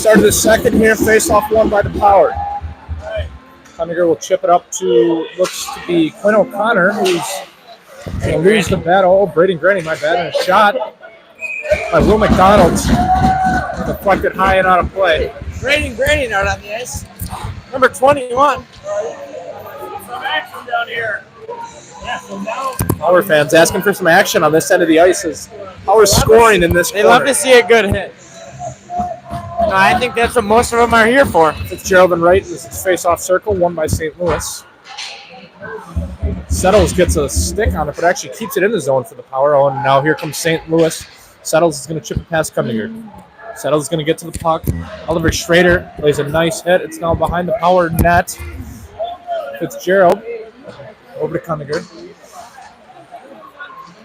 Start of the second here, face-off won by the Power. Cunninger will chip it up to, looks to be Quinn O'Connor, who's going to lose the battle. Oh, Braden Granny, my bad, and a shot by Will McDonald. Deflected high and out of play. Braden Granny out on the ice. Number 21. Some action down here. Yeah, so now Power fans asking for some action on this end of the ice as Power's scoring in this They corner. love to see a good hit. No, I think that's what most of them are here for. Fitzgerald and Wright. This is face-off circle, won by St. Louis. Settles gets a stick on it, but actually keeps it in the zone for the Power. Oh, and now here comes St. Louis. Settles is going to chip it past Cunninger. Settles is going to get to the puck. Oliver Schrader plays a nice hit. It's now behind the Power net. Fitzgerald over to Cunninger.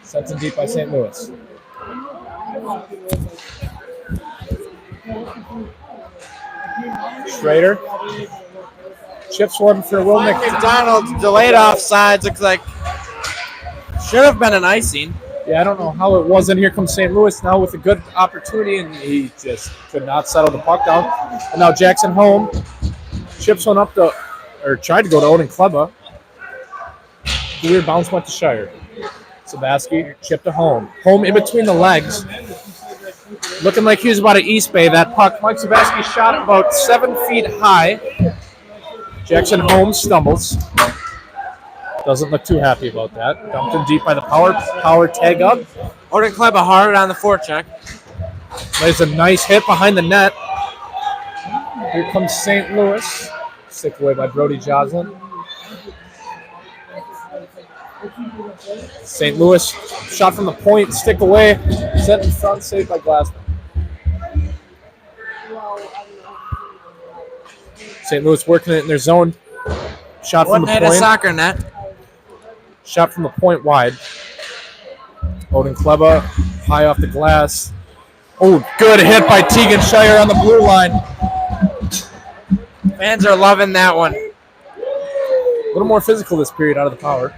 Sent in deep by St. Louis. Schrader chips one for Will McDonald delayed offsides. Looks like should have been an icing. Yeah, I don't know how it wasn't. Here comes St. Louis now with a good opportunity, and he just could not settle the puck down. And now Jackson Home chips one up to, or tried to go to Odin Kleba. Weird bounce went to Shire. Sabaski chipped to Home. Home in between the legs. Looking like he was about to East Bay that puck. Mike Sabaski shot it about 7 feet high. Jackson Home stumbles. Doesn't look too happy about that. Dumped in deep by the Power. Power tag up. Odin Kleba hard on the forecheck. There's a nice hit behind the net. Here comes St. Louis. Stick away by Brody Joslin. St. Louis shot from the point, stick away, set in front, saved by Glassman. St. Louis working it in their zone. Shot from the One night point. a soccer net. Shot from the point wide. Odin Kleba high off the glass. Oh, good hit by Tegan Shire on the blue line. Fans are loving that one. A little more physical this period out of the Power.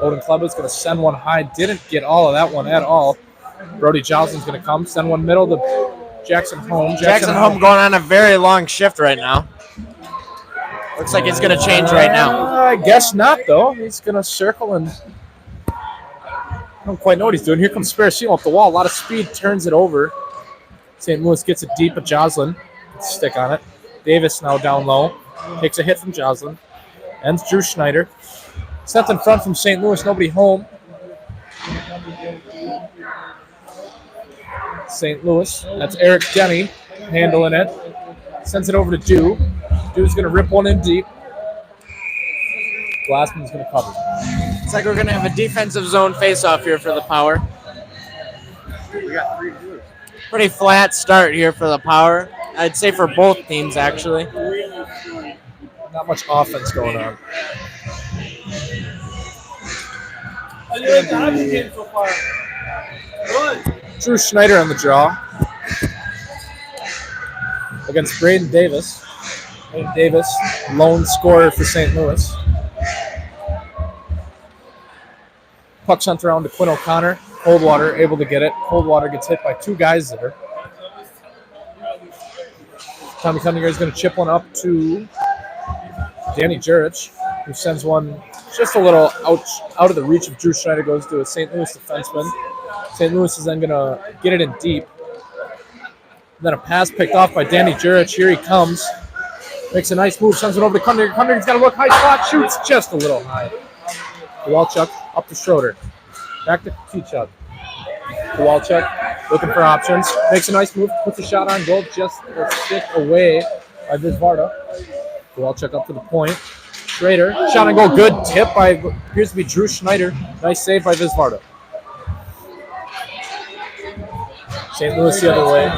Odin Kleba is going to send one high. Didn't get all of that one at all. Brody Johnson's going to come. Send one middle to Jackson Home. Jackson Home going on a very long shift right now. Looks like it's going to change right now. I guess not, though. He's going to circle and I don't quite know what he's doing. Here comes Sparacino up the wall. A lot of speed, turns it over. St. Louis gets it deep, but Joslin stick on it. Davis now down low. Takes a hit from Joslin. Ends Drew Schneider. Sent in front from St. Louis, nobody home. St. Louis, that's Eric Denny handling it. Sends it over to Dew. Dew's going to rip one in deep. Glassman's going to cover. It's like we're going to have a defensive zone face-off here for the Power. we got 3 viewers. Pretty flat start here for the Power. I'd say for both teams, actually. Not much offense going on. So far. Good. Drew Schneider on the draw against Braden Davis. Braden Davis, lone scorer for St. Louis. Puck sent around to Quinn O'Connor. Coldwater able to get it. Coldwater gets hit by 2 guys there. Tommy Cunninger is going to chip one up to Danny Jurich, who sends one just a little out of the reach of Drew Schneider, goes to a St. Louis defenseman. St. Louis is then going to get it in deep. Then a pass picked off by Danny Jurich. Here he comes. Makes a nice move, sends it over to Cunninger. Cunninger's got to look high spot, shoots just a little high. Kowalchuk up to Schroeder. Back to Tichuk. Kowalchuk looking for options. Makes a nice move, puts a shot on goal, just a stick away by Visvarda. Kowalchuk up to the point. Schrader, shot on goal, good tip by, appears to be Drew Schneider. Nice save by Visvarda. St. Louis the other way.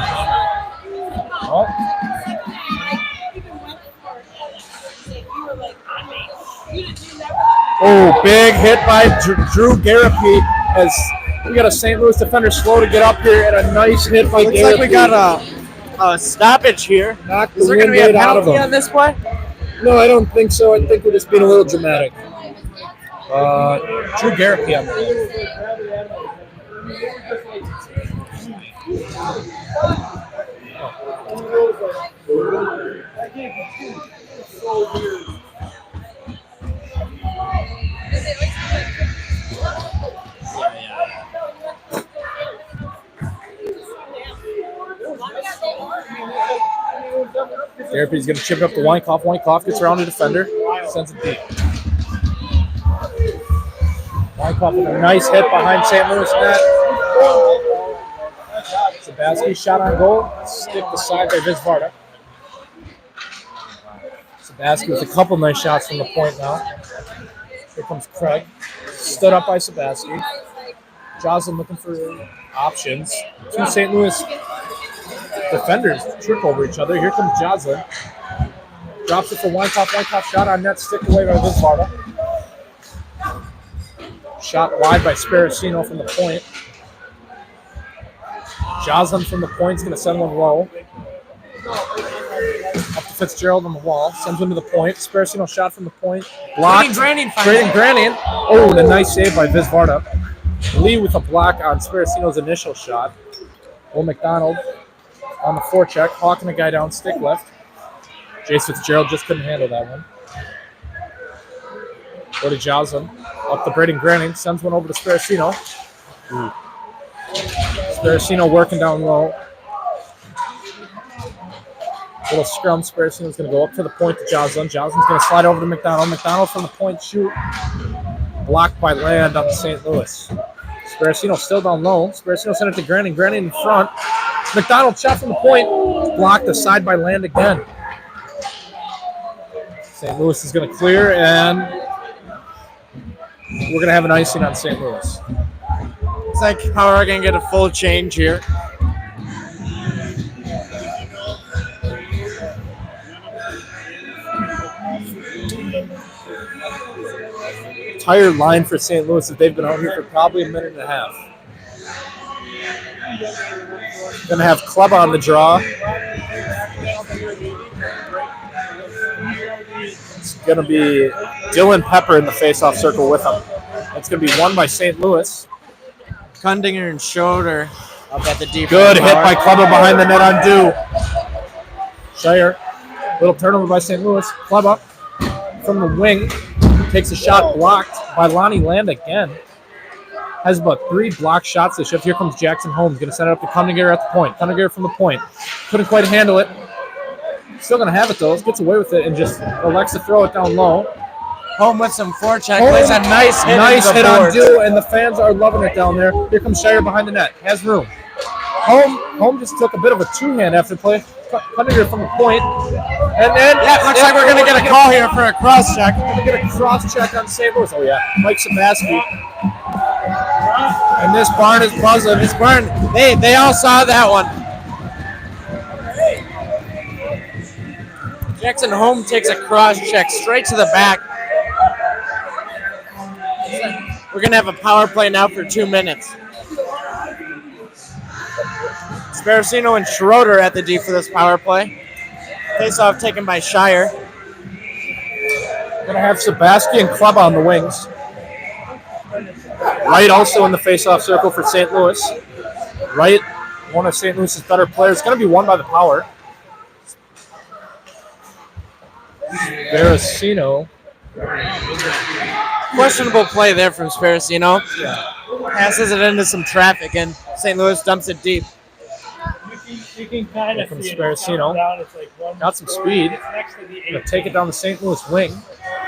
Oh. Oh, big hit by Drew Garapi as we got a St. Louis defender slow to get up here and a nice hit by Looks Garapi. like we got a stoppage here. Knocked Is the there going to be a wind right out of penalty him. on this play? No, I don't think so. I think we're just being a little dramatic. Drew Garapi on the Therapy's going to chip it up to Weinkoff. Weinkoff gets around the defender. Sends it deep. Weinkoff with a nice hit behind St. Louis net. Sabaski shot on goal. Stick aside by Visvarda. Sabaski with a couple nice shots from the point now. Here comes Craig. Stood up by Sabaski. Joslin looking for options. Two St. Louis defenders trip over each other. Here comes Joslin. Drops it for Weinkoff. Weinkoff shot on net. Stick away by Visvarda. Shot wide by Sparacino from the point. Joslin from the point is going to send one low. Up to Fitzgerald on the wall. Sends one to the point. Sparacino shot from the point. Blocked. Trading Granin. Oh, and a nice save by Visvarda. Lee with a block on Sparacino's initial shot. Will McDonald on the forecheck. Hawking a guy down, stick left. Jace Fitzgerald just couldn't handle that one. Go to Joslin. Up to Braden Granin. Sends one over to Sparacino. Sparacino working down low. Little scrum. Sparacino's going to go up to the point to Joslin. Joslin's going to slide over to McDonald. McDonald from the point shoot. Blocked by Land on St. Louis. Sparacino still down low. Sparacino sent it to Granin. Granin in front. McDonald shot from the point. Blocked aside by Land again. St. Louis is going to clear, and we're going to have an icing on St. Louis. Looks like Power are going to get a full change here. Tired line for St. Louis that they've been out here for probably a minute and a half. Going to have Club on the draw. It's going to be Dylan Pepper in the face-off circle with him. It's going to be won by St. Louis. Kundinger and Schroeder up at the deep. Good hit by Clubber behind the net on Dew. Shire. Little turnover by St. Louis. Clubber from the wing. Takes a shot blocked by Lonnie Land again. Has about 3 blocked shots this shift. Here comes Jackson Holmes. Going to send it up to Kundinger at the point. Kundinger from the point. Couldn't quite handle it. Still going to have it, though. Gets away with it and just elects to throw it down low. Home with some forecheck. Plays a nice hit. Nice hit on Dew, and the fans are loving it down there. Here comes Shire behind the net. Has room. Home just took a bit of a two-hand after play. Kundinger from the point. And then... Yeah, looks like we're going to get a call here for a cross-check. We're going to get a cross-check on St. Louis. Oh, yeah. Mike Sabaski. And this barn is buzzing. This barn, they all saw that one. Jackson Home takes a cross-check straight to the back. We're going to have a power play now for 2 minutes. Sparacino and Schroeder at the D for this power play. Face-off taken by Shire. Going to have Sabaski and Club on the wings. Wright also in the face-off circle for St. Louis. Wright, one of St. Louis's better players. Going to be won by the power. Sparacino. Questionable play there from Sparacino. Yeah. Passes it into some traffic, and St. Louis dumps it deep. You can kind of from see Sparacino. It's like Got some speed. Going to take it down the St. Louis wing.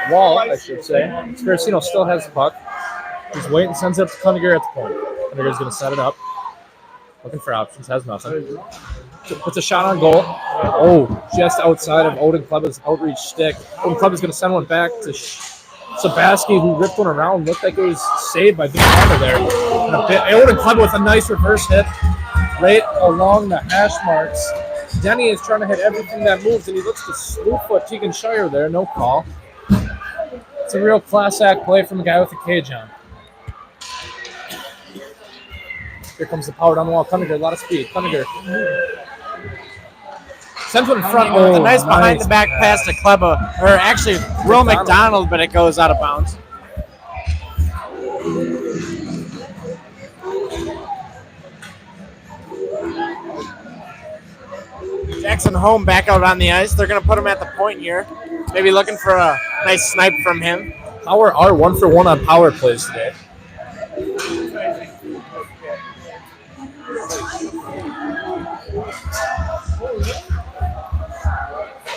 Wall, I should say. Sparacino still has the puck. He's waiting, sends it up to Kundiger at the point. Kundiger's going to set it up. Looking for options, has nothing. Puts a shot on goal. Oh, just outside of Odin Kleba's outreach stick. Odin Kleba is going to send one back to Sabaski, who ripped one around. Looked like it was saved by Big Panda there. Odin Kleba with a nice reverse hit right along the hash marks. Denny is trying to hit everything that moves, and he looks to slew foot Tegan Shire there. No call. It's a real class act play from a guy with a cage on. Here comes the power down the wall. Kundiger, a lot of speed. Kundiger sends one in front. With a nice behind the back pass to Kleba, or actually Will McDonald, but it goes out of bounds. Jackson Home back out on the ice. They're going to put him at the point here. Maybe looking for a nice snipe from him. Power are 1-for-1 on power plays today.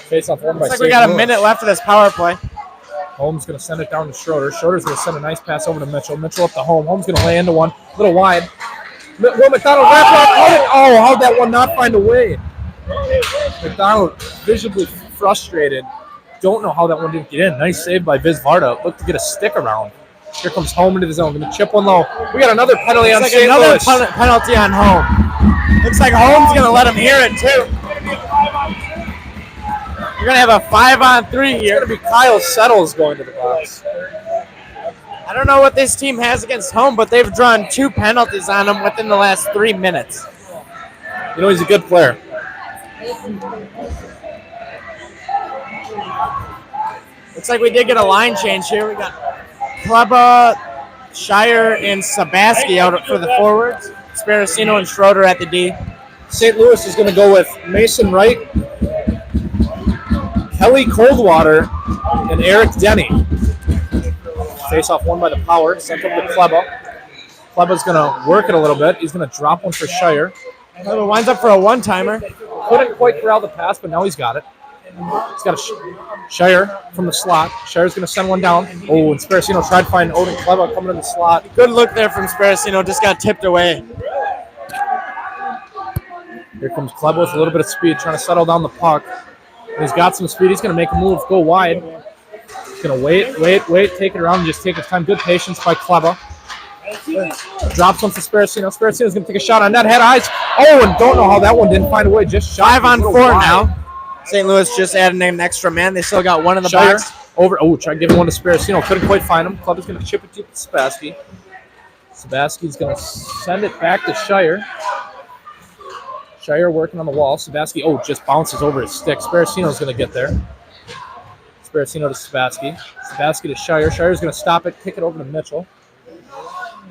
Face off one by Looks like St. we got a Louis. minute left of this power play. Holmes going to send it down to Schroeder. Schroeder's going to send a nice pass over to Mitchell. Mitchell up to Holmes. Holmes going to lay into one. A little wide. Will McDonald wrap up. Oh, how'd that one not find a way? McDonald visibly frustrated. Don't know how that one didn't get in. Nice save by Viz Varda. Looked to get a stick around. Here comes Home into the zone. Going to chip one low. We got another penalty on Looks St. like another Louis. penalty on Home. Looks like Home's going to let him hear it, too. We're going to have a 5-on-3 It's here. going to be Kyle Settles going to the box. I don't know what this team has against Home, but they've drawn 2 penalties on him within the last 3 minutes. You know, he's a good player. Looks like we did get a line change here. We got Kleba, Shire, and Sabaski out for the forwards. Sparacino and Schroeder at the D. St. Louis is going to go with Mason Wright, Kelly Coldwater, and Eric Denny. Face off one by the Power. Sent up to Kleba. Kleba's going to work it a little bit. He's going to drop one for Shire. Kleba winds up for a one-timer. Couldn't quite corral the pass, but now he's got it. He's got a Shire from the slot. Shire's going to send one down. Oh, and Sparacino tried to find Odin Kleba coming in the slot. Good look there from Sparacino. Just got tipped away. Here comes Kleba with a little bit of speed, trying to settle down the puck. And he's got some speed. He's going to make a move, go wide. He's going to wait, take it around, and just take his time. Good patience by Kleba. Drops one for Sparacino. Sparacino's going to take a shot on net. Had eyes. Oh, and don't know how that one didn't find a way. Just shot. 5-on-4 now. St. Louis just added an extra man. They still got one in the Shire box. over. Oh, tried giving one to Sparacino. Couldn't quite find him. Kleba's going to chip it deep to Sabaski. Sabaski's going to send it back to Shire. Shire working on the wall. Sabaski, just bounces over his stick. Sparacino's going to get there. Sparacino to Sabaski. Sabaski to Shire. Shire's going to stop it, kick it over to Mitchell.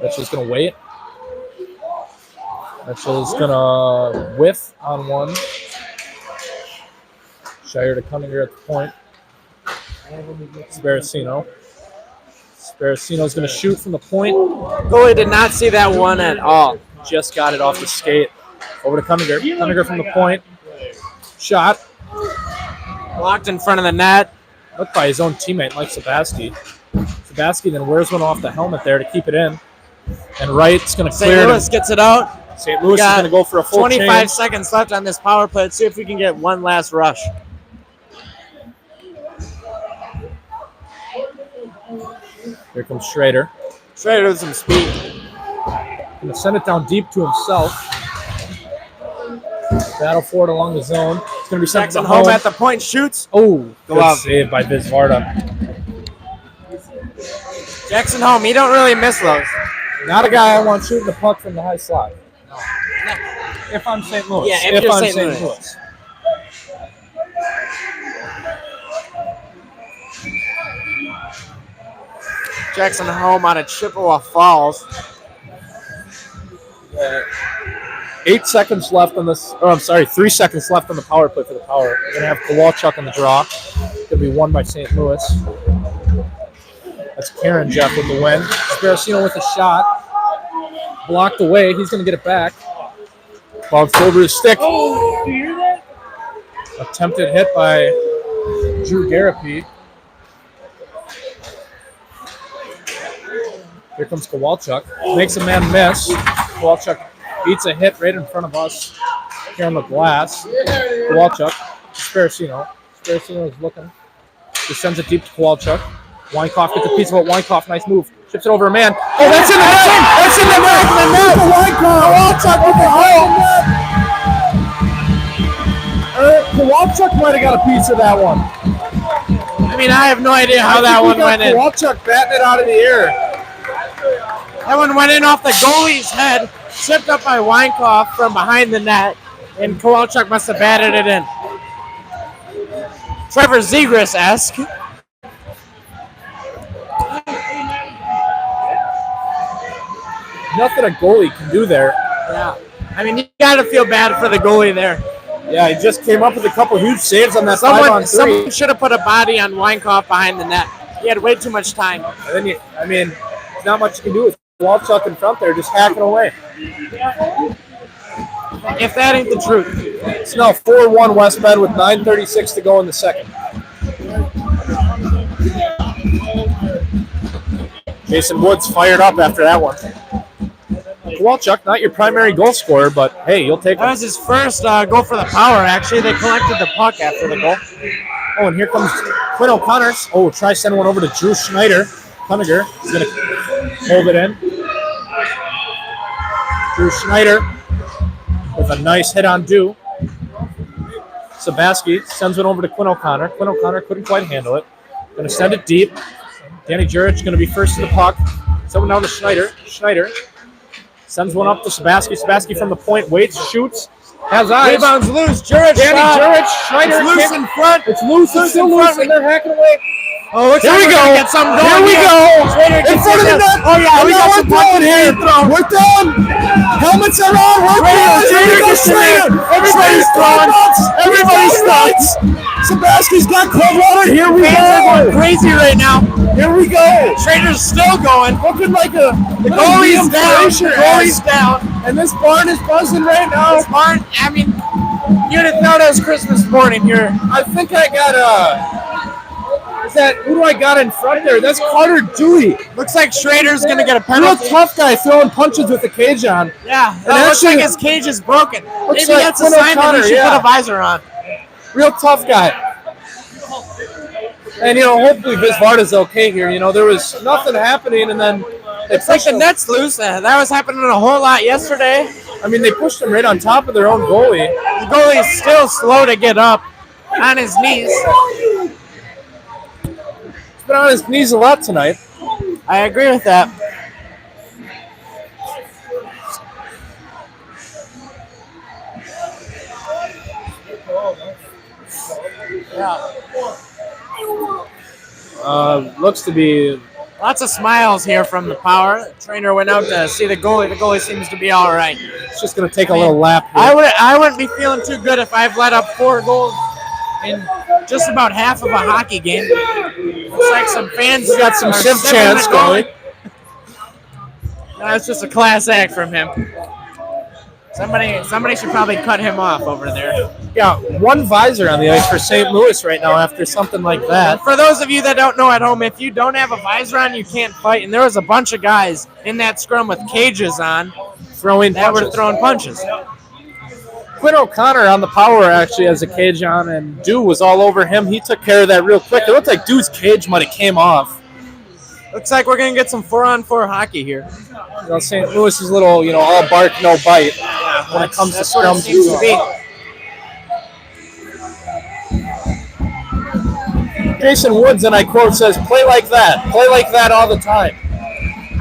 Mitchell's going to wait. Mitchell's going to whiff on one. Shire to Cunninger at the point. Sparacino. Sparacino's going to shoot from the point. Goalie did not see that one at all. Just got it off the skate. Over to Cunninger. Cunninger from the point. Shot. Blocked in front of the net. Looked by his own teammate, Mike Sabaski. Sabaski then wears one off the helmet there to keep it in. And Wright's going to clear St. it. Louis gets it out. St. Louis is going to go for a full 25 change. seconds left on this power play. Let's see if we can get one last rush. Here comes Schrader. Schrader with some speed. Going to send it down deep to himself. Battle for it along the zone. It's going to be sent Jackson to Home home. at the point, shoots. Oh, good out. save by Viz Varda. Jackson Home, he don't really miss those. Not a guy I want shooting the puck from the high slot. If I'm St. Louis. Yeah, if you're I'm St. Louis. Jackson Home out of Chippewa Falls. 8 seconds left on this. Oh, I'm sorry, 3 seconds left on the power play for the Power. We're going to have Kowalchuk on the draw. Going to be won by St. Louis. That's Karen Jeff with the win. Sparacino with a shot. Blocked away. He's going to get it back. Bounced over his stick. Oh, do you hear that? Attempted hit by Drew Garapi. Here comes Kowalchuk. Makes a man miss. Kowalchuk beats a hit right in front of us here on the glass. Kowalchuk. Sparacino. Sparacino is looking. He sends it deep to Kowalchuk. Weinkoff gets a piece of it. Weinkoff, nice move. Chips it over a man. Oh, that's in the net! That's in the net! Kowalchuk with the Kowalchuk might have got a piece of that one. I mean, I have no idea how that one went in. Kowalchuk batting it out of the air. That one went in off the goalie's head, chipped up by Weinkoff from behind the net, and Kowalchuk must have batted it in. Trevor Zegras-esque. Nothing a goalie can do there. Yeah. I mean, you got to feel bad for the goalie there. Yeah, he just came up with a couple huge saves on that Someone 5-on-3. should have put a body on Weinkoff behind the net. He had way too much time. And then there's not much you can do with Kowalchuk in front there, just hacking away. if that ain't the truth. It's now 4-1 West Bend with 9:36 to go in the second. Jason Woods fired up after that one. Kowalchuk, not your primary goal scorer, but hey, you'll take That it. was his first goal for the Power, actually. They collected the puck after the goal. Oh, and here comes Quinn O'Connor. Oh, try sending one over to Drew Schneider. Hunniger is going to hold it in. Drew Schneider with a nice hit on Dew. Sabaski sends it over to Quinn O'Connor. Quinn O'Connor couldn't quite handle it. Going to send it deep. Danny Jurich going to be first to the puck. Someone down to Schneider. Schneider sends one up to Sabaski. Sabaski from the point, waits, shoots, has eyes. Rebound's loose. Jurich Danny shot. Jurich, Schneider. It's loose in front. It's loose. It's still loose, and they're hacking away. Oh, looks Here like we we're go. gonna get some going. Here we go. Schrader In gets front of the it. net. Oh yeah, we got some puck in here. We're done. Helmets are on. We're done. Here we go, Schrader. Everybody's throwing. Everybody's nuts. Sabaski's got cold water. Here we Fans are going go. crazy right now. Here we go. Schrader's still going. Looking like the Goalie's down. Frazier Goalie's has. down. And this barn is buzzing right now. This barn, I mean, you'd have thought it was Christmas morning here. I think I got is that who do I got in front there? That's Carter Dewey. Looks like Schrader's gonna get a Real penalty. tough guy throwing punches with the cage on. Yeah, it And looks like actually- his cage is broken. Maybe like that's a Quinn sign that O'Connor, he should yeah. put a visor on. Real tough guy. And, hopefully Visvarda's okay here. There was nothing happening, and then they It's like pushed the him. net's loose. That was happening a whole lot yesterday. I mean, they pushed him right on top of their own goalie. The goalie's still slow to get up on his knees. He's been on his knees a lot tonight. I agree with that. Looks to be Lots of smiles here from the Power. The trainer went out to see the goalie. The goalie seems to be all right. it's just going to take a little lap here. I wouldn't be feeling too good if I've let up 4 goals in just about half of a hockey game. Looks like some fans We got some are shift sipping chance the going. That's just a class act from him. Somebody should probably cut him off over there. Yeah, one visor on the ice for St. Louis right now after something like that. For those of you that don't know at home, if you don't have a visor on, you can't fight. And there was a bunch of guys in that scrum with cages on Throwing that were punches. throwing punches. Quinn O'Connor on the Power actually has a cage on, and Dew was all over him. He took care of that real quick. It looked like Dew's cage might have came off. Looks like we're going to get some 4-on-4 hockey here. St. Louis's little, all bark, no bite when it comes to That's what it scrums. seems to be. Jason Woods, and I quote, says, "Play like that. Play like that all the time."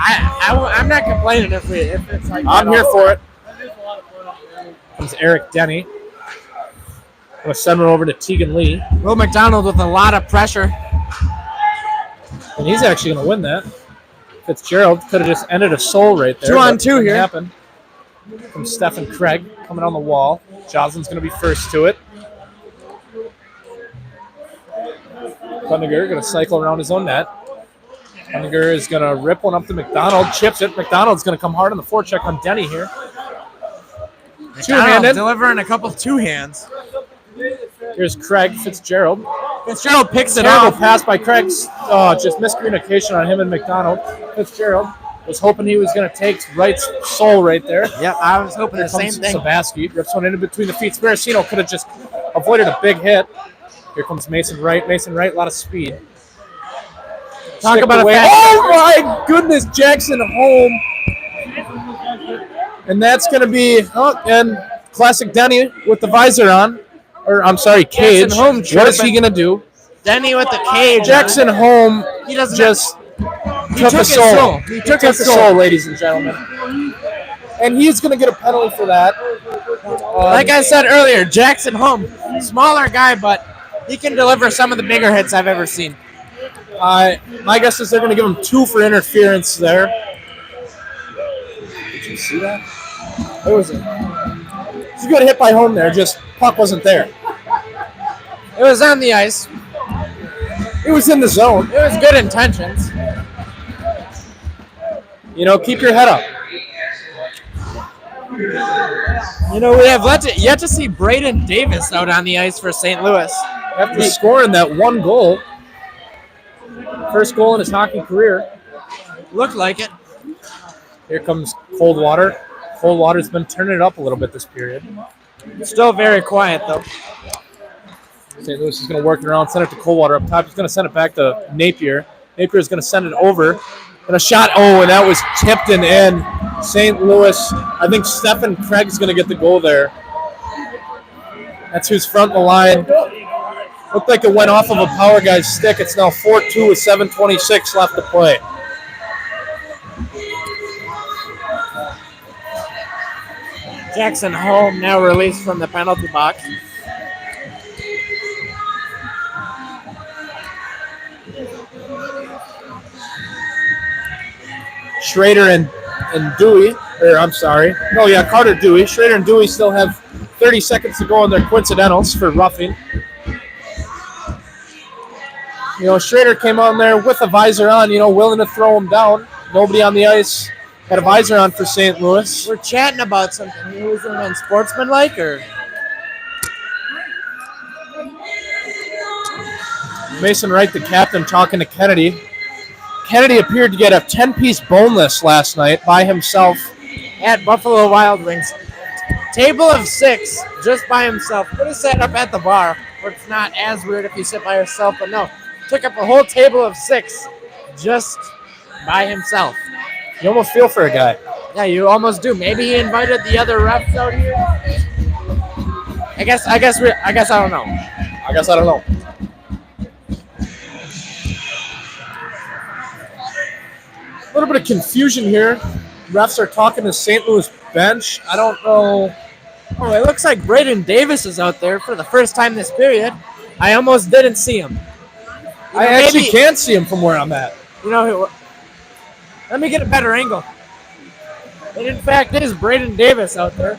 I'm not complaining if it's like I'm that here all- for it. Comes Eric Denny. Going to send it over to Tegan Lee, Will McDonald with a lot of pressure. and he's actually going to win that. Fitzgerald could have just ended a soul right there. 2-on-2 but didn't here. happen. From Stephen Craig coming on the wall. Joslin's going to be first to it. Hunniger going to cycle around his own net. Hunniger is going to rip one up to McDonald, chips it. McDonald's going to come hard on the forecheck on Denny here. McDonald Two-handed. delivering a couple 2 hands. Here's Craig Fitzgerald. Fitzgerald picks it Terrible off. pass by Craig. Just miscommunication on him and McDonald. Fitzgerald was hoping he was going to take Wright's soul right there. Yep, I was hoping Here the same comes thing. Sabaski. Rips one in between the feet. Sparacino could have just avoided a big hit. Here comes Mason Wright. Mason Wright, a lot of speed. Talk Stick about a away. fast- Oh my goodness, Jackson home. And that's going to be and classic Denny with the visor on. Or I'm sorry, cage. Jackson Holm What is he tripping. going to do? Denny with the cage. Jackson Home He doesn't just He took took a his soul. soul. He took a soul, ladies and gentlemen. And he's going to get a penalty for that. Like I said earlier, Jackson Holm, smaller guy, but he can deliver some of the bigger hits I've ever seen. My guess is they're going to give him 2 for interference there. Did you see that? It was a good hit by Home there. Just puck wasn't there. It was on the ice. It was in the zone. It was good intentions. Keep your head up. You know, we have yet to see Braden Davis out on the ice for St. Louis. After scoring that one goal, first goal in his hockey career. Looked like it. Here comes Coldwater. Coldwater's been turning it up a little bit this period. Still very quiet, though. St. Louis is going to work it around, send it to Coldwater up top. He's going to send it back to Napier. Napier is going to send it over. And a shot, and that was tipped and in. St. Louis, I think Stephen Craig's going to get the goal there. That's who's front the line. Looked like it went off of a power guy's stick. It's now 4-2 with 7:26 left to play. Jackson Holm now released from the penalty box. Schrader and Dewey, Carter Dewey. Schrader and Dewey still have 30 seconds to go on their coincidentals for roughing. You know, Schrader came on there with a visor on, willing to throw him down. Nobody on the ice had a visor on for St. Louis. We're chatting about something. You was unsportsmanlike, or? Mason Wright, the captain, talking to Kennedy. Kennedy appeared to get a 10-piece boneless last night by himself at Buffalo Wild Wings. Table of 6, just by himself. Could have sat up at the bar, where it's not as weird if you sit by yourself, but no. Took up a whole table of 6 just by himself. You almost feel for a guy. Yeah, you almost do. Maybe he invited the other refs out here. I guess I don't know. I don't know. A little bit of confusion here. Refs are talking to St. Louis bench. I don't know. Oh, it looks like Braden Davis is out there for the first time this period. I almost didn't see him. I actually can't see him from where I'm at. Let me get a better angle. It in fact is Braden Davis out there.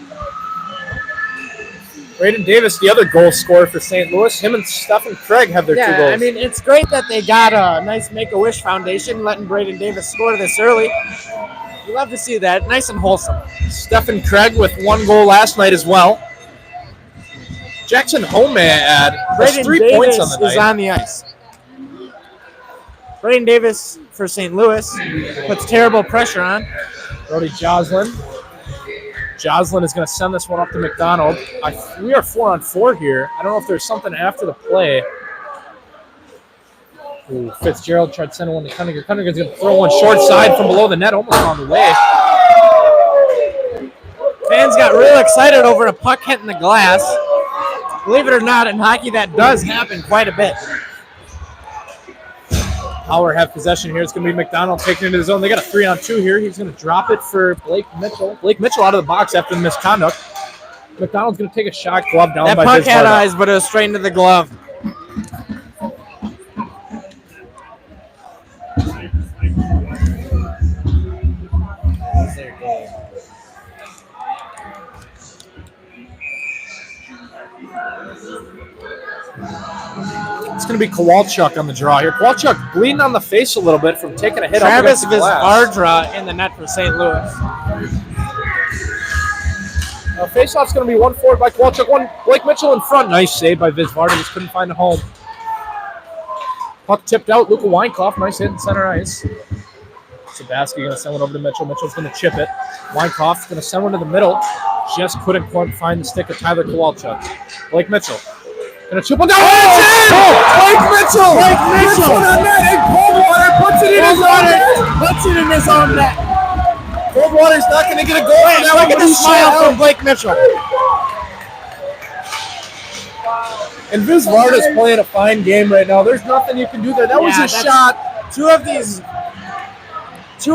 Braden Davis, the other goal scorer for St. Louis. Him and Stephen Craig have their 2 goals. I mean, it's great that they got a nice Make-A-Wish Foundation letting Braden Davis score this early. You love to see that. Nice and wholesome. Stephen Craig with 1 goal last night as well. Jackson Holm, may I add, has 3 Davis points on the night. Is on the ice. Braden Davis for St. Louis puts terrible pressure on. Brody Joslin. Joslin is going to send this one up to McDonald. We are 4-on-4 here. I don't know if there's something after the play. Ooh, Fitzgerald tried to send one to Cunningham. Cunningham's going to throw one short side from below the net, almost on the way. Fans got real excited over a puck hitting the glass. Believe it or not, in hockey, that does happen quite a bit. Howard have possession here. It's going to be McDonald taking it into the zone. They got a 3-on-2 here. He's going to drop it for Blake Mitchell. Blake Mitchell out of the box after the misconduct. McDonald's going to take a shot, glove down that by puck Biz had Varda. eyes, but it was straight into the glove. It's going to be Kowalchuk on the draw here. Kowalchuk bleeding on the face a little bit from taking a hit up Travis against the glass. Vizardra in the net for St. Louis. Face-off's going to be 1 forward by Kowalchuk. Blake Mitchell in front. Nice save by Biz Varda. Just couldn't find a home. Puck tipped out. Luka Weinkoff. Nice hit in center ice. Sabaski going to send one over to Mitchell. Mitchell's going to chip it. Weinkoff's going to send one to the middle. Just couldn't quite find the stick of Tyler Kowalchuk. Blake Mitchell. Going to chip one down. Blake Mitchell! Blake Mitchell! On net, and Coldwater puts it in his own net. Puts it in his own net. Coldwater's not going to get a goal. Now look at the smile from Blake Mitchell. And Viz Varda's playing a fine game right now. There's nothing you can do there. That was a shot. Two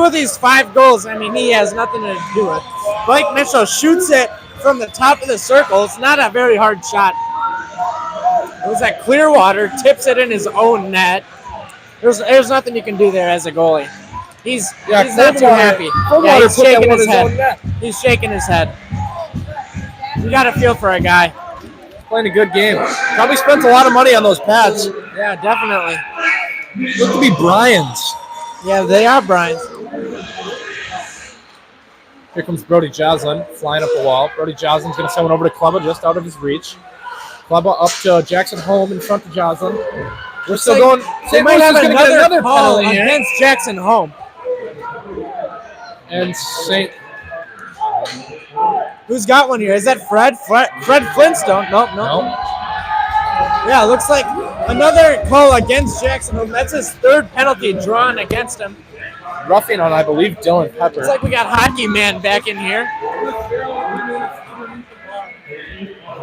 of these 5 goals, I mean, he has nothing to do with. Blake Mitchell shoots it from the top of the circle. It's not a very hard shot. It was at Clearwater, tips it in his own net. There's nothing you can do there as a goalie. He's not too happy. Yeah, he's shaking his head. He's shaking his head. You got to feel for a guy. Playing a good game. Probably spent a lot of money on those pads. Yeah, definitely. Look to be Brian's. Yeah, they are Brian's. Here comes Brody Joslin flying up the wall. Brody Joslin's going to send one over to Klubba just out of his reach. Klubba up to Jackson Home in front of Joslin. We're still going. They St. might Louis have is going to get another another call penalty here. against Jackson Home. And St. Who's got one here? Is that Fred? Fred Flintstone? Nope. No. Yeah, looks like another call against Jackson Home. That's his third penalty drawn against him. Roughing on, I believe, Dylan Pepper. It's like we got Hockey Man back in here.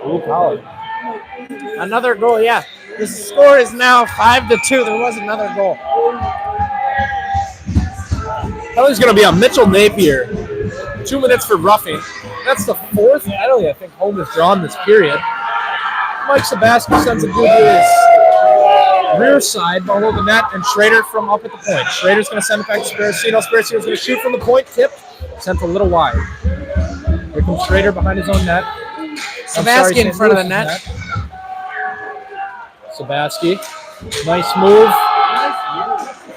Ooh, Colin. Another goal, yeah. The score is now 5-2. There was another goal. Penalty's going to be on Mitchell Napier. 2 minutes for roughing. That's the fourth penalty I think Home has drawn this period. Mike Sabaski sends a dude to his rear side below the net, and Schrader from up at the point. Schrader's going to send it back to Sparacino. Sparacino's going to shoot from the point, tipped, sent a little wide. Here comes Schrader behind his own net. Sabaski in front of the net. Sabaski, nice move.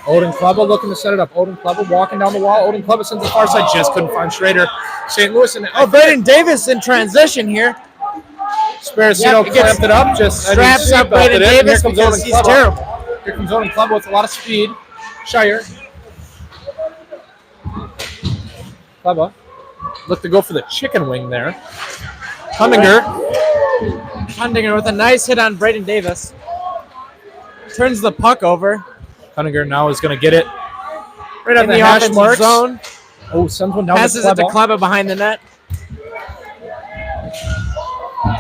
Odin Klubba looking to set it up. Odin Klubba walking down the wall. Odin Klubba sends the far side, just couldn't find Schrader. St. Louis and Braden Davis in transition here. Sparacino clamped it up, just straps up Braden Davis because he's terrible. Here comes Odin Klubba with a lot of speed. Shire. Klubba looked to go for the chicken wing there. Hundinger with a nice hit on Braden Davis. Turns the puck over. Cunninger now is going to get it right on In the the hash offensive marks. zone. Oh, sends one down Passes to it to Klubba. Klubba behind the net.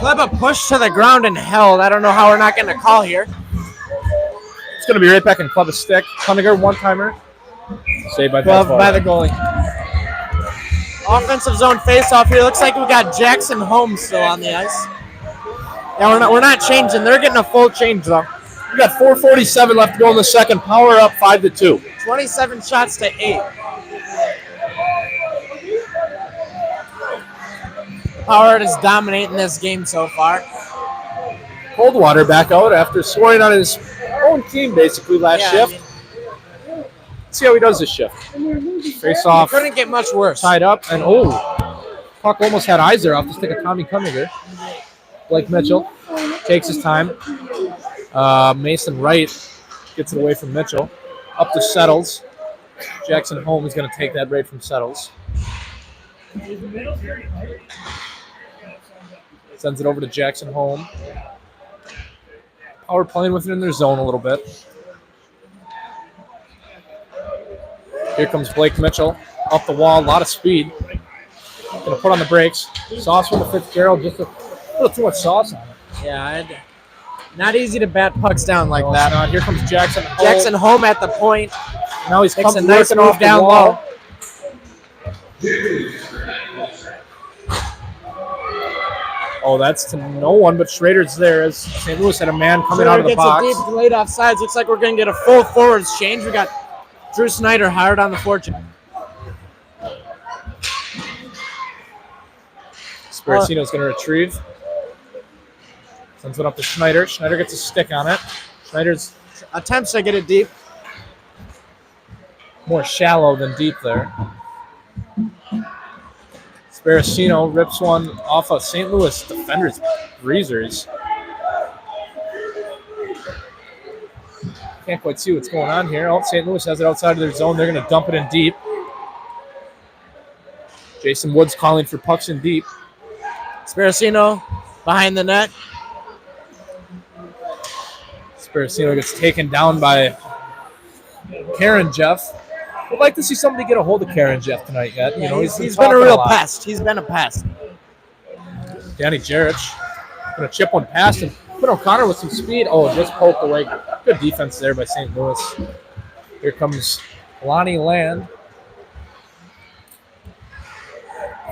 Klubba pushed to the ground and held. I don't know how we're not getting a call here. It's going to be right back in Klubba's stick. Cunninger, one-timer. Saved by Glove Pasquale. by the goalie. Offensive zone face-off here. Looks like we got Jackson Holmes still on the ice. Yeah, we're not changing. They're getting a full change though. We got 4:47 left to go in the second. Power up 5-2. 27 shots to 8. Power is dominating this game so far. Coldwater back out after scoring on his own team basically last shift. Let's see how he does this shift. Face off, Couldn't get much worse. tied up, and puck almost had eyes there off the stick of Tommy Cunninger. Blake Mitchell takes his time. Mason Wright gets it away from Mitchell. Up to Settles. Jackson Home is going to take that right from Settles. Sends it over to Jackson Home. Power playing with it in their zone a little bit. Here comes Blake Mitchell. Up the wall, a lot of speed. Going to put on the brakes. Sauce from the Fitzgerald, just a little too much sauce on it. Yeah, not easy to bat pucks down like No, that. it's not. Here comes Jackson Home. Jackson Home at the point. Now he's Takes come a nice working move off the down wall. low. Oh, that's to no one, but Schrader's there as St. Louis had a man coming out of the Gets box. a deep delayed offsides. Looks like we're going to get a full forwards change. We got Drew Snyder hired on the fortune. Sparacino's going to retrieve. Sends it up to Schneider. Schneider gets a stick on it. Schneider's Attempts to get it deep. more shallow than deep there. Sparacino rips one off of St. Louis defender's breezers. Can't quite see what's going on here. Oh, St. Louis has it outside of their zone. They're going to dump it in deep. Jason Woods calling for pucks in deep. Sparacino behind the net. Sparacino gets taken down by Karen Jeff. Would like to see somebody get a hold of Karen Jeff tonight yet. You know, he's been a talking real lot. pest. He's been a pest. Danny Jarich going to chip one past and put O'Connor with some speed. Oh, just poked away. Good defense there by St. Louis. Here comes Lonnie Land.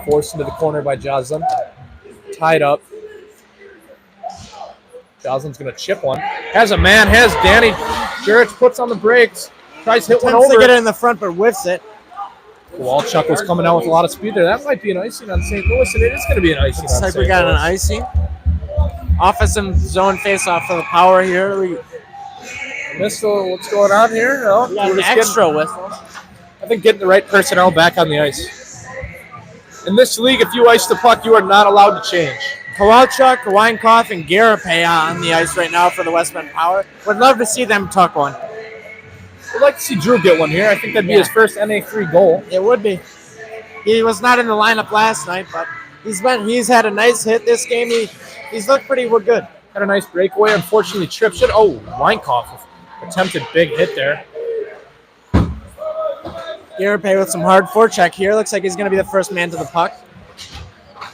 Forced into the corner by Joslin. Tied up. Joslin's going to chip one. Has a man. Has Danny Jarich puts on the brakes. Tries to hit one Attempts to over. get it in the front, but whiffs it. Walchuk was coming out with a lot of speed there. That might be an icing on St. Louis, and it is going to be an icing Looks on like St. we got Louis. an icing. Offensive zone face-off for the Power here. We Missed what's going on here? No, got we're an just extra whistle. I think getting the right personnel back on the ice. In this league, if you ice the puck, you are not allowed to change. Kowalchuk, Weinkoff, and Garapay on the ice right now for the West Bend Power. Would love to see them tuck one. I'd like to see Drew get one here. I think that'd be his first NA3 goal. It would be. He was not in the lineup last night, but he's had a nice hit this game. He's looked pretty good. Had a nice breakaway. Unfortunately, trips it. Oh, Weinkoff with attempted big hit there. Garapay with some hard forecheck here. Looks like he's going to be the first man to the puck.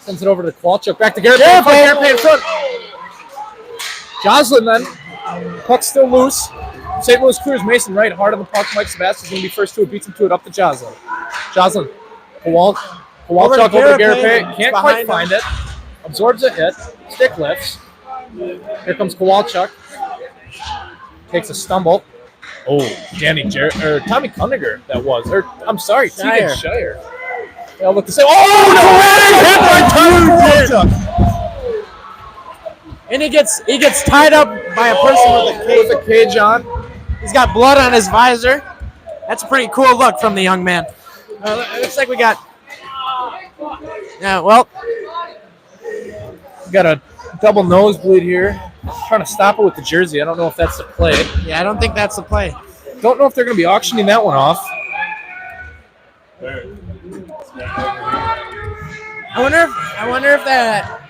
Sends it over to Kowalchuk. Back to Garapay. Garapay in front. Joslin then. Puck's still loose. St. Louis clears Mason right. Hard on the puck. Mike Sebastian's going to be first to it. Beats him to it up to Joslin. Joslin. Kowalchuk over to Garapay. Can't quite find it. Absorbs a hit. Stick lifts. Here comes Kowalchuk. Takes a stumble. Oh, Tommy Kundiger, that was. I'm sorry, Tegan Shire. Yeah, look the same. Oh, no! Hit by Tommy Kowalchuk. And he gets tied up by a person With a cage on. He's got blood on his visor. That's a pretty cool look from the young man. It looks like we got... Yeah, well... We got a double nosebleed here. Trying to stop it with the jersey. I don't know if that's the play. Yeah, I don't think that's the play. Don't know if they're going to be auctioning that one off. I wonder if that...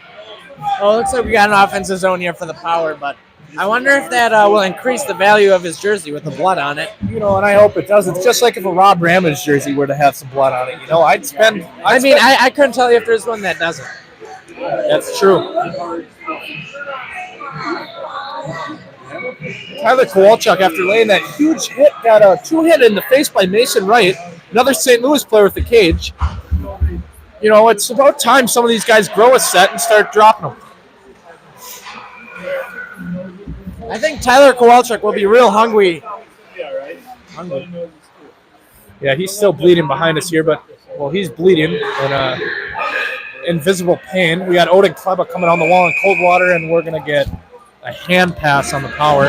Oh, it looks like we got an offensive zone here for the Power, but I wonder if that will increase the value of his jersey with the blood on it. You know, and I hope it does. It's just like if a Rob Ramage jersey were to have some blood on it. You know, I couldn't tell you if there's one that doesn't. That's true. Tyler Kowalchuk, after laying that huge hit, got a two-hit in the face by Mason Wright, another St. Louis player with the cage. You know, it's about time some of these guys grow a set and start dropping them. I think Tyler Kowalchuk will be real hungry. Yeah, he's still bleeding behind us here, but, well, he's bleeding in invisible pain. We got Odin Kleba coming on the wall in Coldwater, and we're going to get a hand pass on the Power.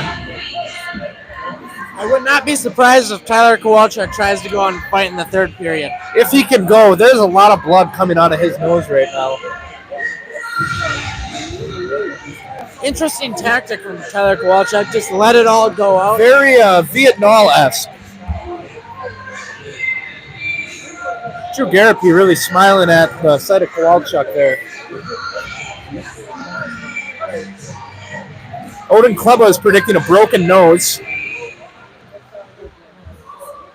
I would not be surprised if Tyler Kowalchuk tries to go and fight in the third period. If he can go, there's a lot of blood coming out of his nose right now. Interesting tactic from Tyler Kowalchuk. Just let it all go out. Very Vietnam-esque. Drew Garapay really smiling at the sight of Kowalchuk there. Odin Kleba is predicting a broken nose.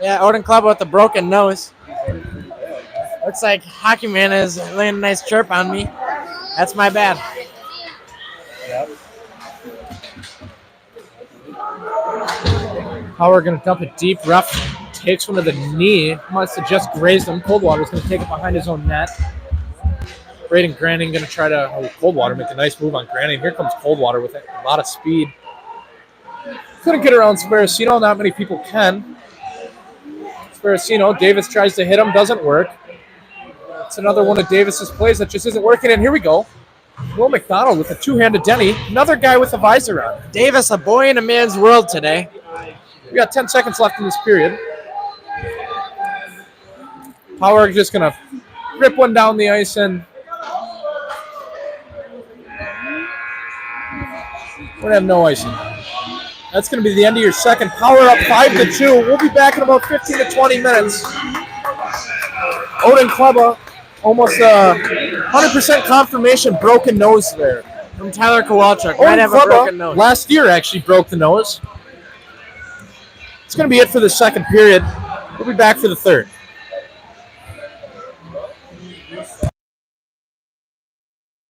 Yeah, Odin Kleba with the broken nose. Looks like Hockey Man is laying a nice chirp on me. That's my bad. Power going to dump it deep. Ref takes one to the knee. Must have just grazed him. Coldwater's going to take it behind his own net. Braden Granning going to try to... Oh, Coldwater make a nice move on Granning. Here comes Coldwater with a lot of speed. Couldn't get around Sparacino. Not many people can. Sparacino. Davis tries to hit him. Doesn't work. It's another one of Davis's plays that just isn't working. And here we go. Will McDonald with a two-handed Denny. Another guy with a visor on. Davis, a boy in a man's world today. We got 10 seconds left in this period. Power just going to rip one down the ice, and we're going to have no icing. That's going to be the end of your second. Power up 5-2. We'll be back in about 15 to 20 minutes. Odin Kleba, almost 100% confirmation broken nose there. From Tyler Kowalchuk. Odin Might have a Kleba broken nose. last year actually broke the nose. It's going to be it for the second period. We'll be back for the third.